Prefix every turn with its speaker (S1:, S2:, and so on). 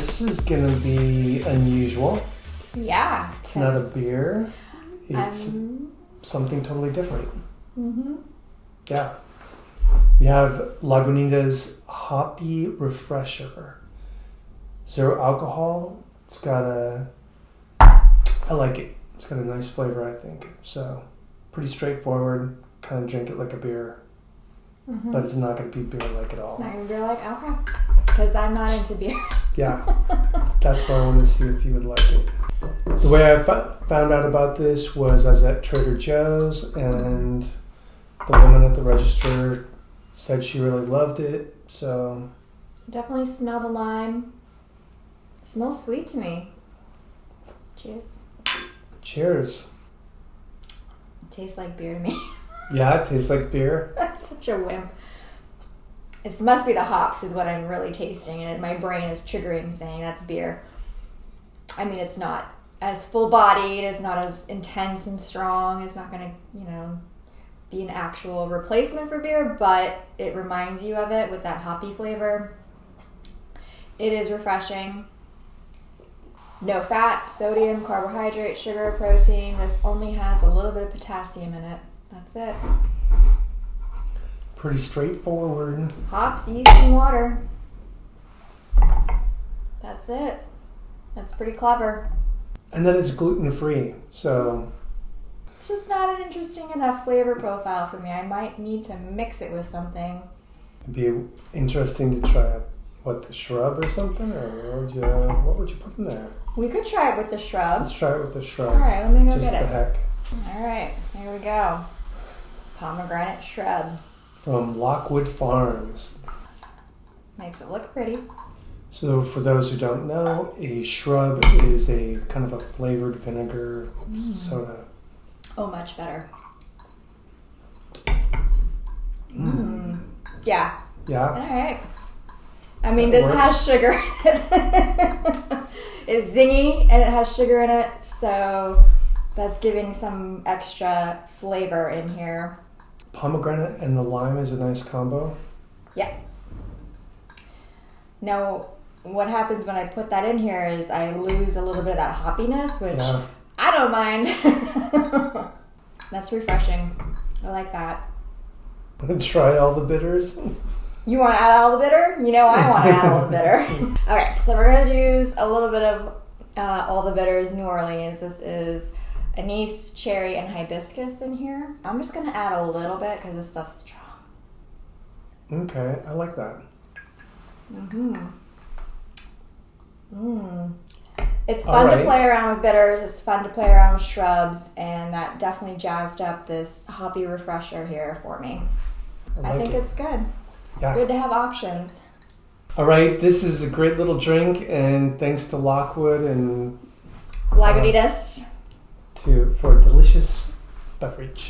S1: this is gonna be unusual.
S2: Yeah.
S1: It's not a beer. It's something totally different.
S2: Mm-hmm.
S1: Yeah. We have Lagunitas Hoppy Refresher. 0 alcohol. It's got I like it. It's got a nice flavor, I think. So, pretty straightforward. Kind of drink it like a beer.
S2: Mm-hmm.
S1: But it's not going to be beer-like at all.
S2: It's not going to be like, okay. Because I'm not into beer.
S1: Yeah. That's why I wanted to see if you would like it. The way I found out about this was I was at Trader Joe's, and the woman at the register said she really loved it. So,
S2: definitely smell the lime. It smells sweet to me. Cheers.
S1: Cheers.
S2: It tastes like beer to me.
S1: Yeah, it tastes like beer.
S2: That's such a wimp. It must be the hops is what I'm really tasting, and my brain is triggering saying that's beer. I mean, it's not as full-bodied, it's not as intense and strong, it's not going to, be an actual replacement for beer, but it reminds you of it with that hoppy flavor. It is refreshing. No fat, sodium, carbohydrate, sugar, protein. This only has a little bit of potassium in it. That's it.
S1: Pretty straightforward.
S2: Hops, yeast, and water. That's it. That's pretty clever.
S1: And then it's gluten-free, so...
S2: It's just not an interesting enough flavor profile for me. I might need to mix it with something.
S1: It'd be interesting to try, the Shrub or something? Or what would you put in there?
S2: We could try it with the Shrub.
S1: Let's try it with the Shrub.
S2: All right, let me go
S1: Just
S2: get it.
S1: the heck.
S2: All right, here we go. Pomegranate Shrub.
S1: From Lockewood Farms.
S2: Makes it look pretty.
S1: So for those who don't know, a Shrub is a kind of a flavored vinegar soda.
S2: Oh, much better. Yeah.
S1: Yeah?
S2: All right. I mean, this has sugar in it. It's zingy and it has sugar in it, so that's giving some extra flavor in here.
S1: Pomegranate and the lime is a nice combo.
S2: Yeah. Now, what happens when I put that in here is I lose a little bit of that hoppiness, which I don't mind. That's refreshing. I like that.
S1: Want to try all the bitters?
S2: You want to add all the bitter? You know I want to add all the bitter. Okay, so we're going to use a little bit of all the bitters New Orleans. This is anise, cherry, and hibiscus in here. I'm just going to add a little bit because this stuff's strong.
S1: Okay, I like that.
S2: It's fun to play around with bitters. It's fun to play around with shrubs, and that definitely jazzed up this hoppy refresher here for me. I think it's good.
S1: Yeah.
S2: Good to have options.
S1: All right, this is a great little drink, and thanks to Lockwood and
S2: Lagunitas
S1: for a delicious beverage.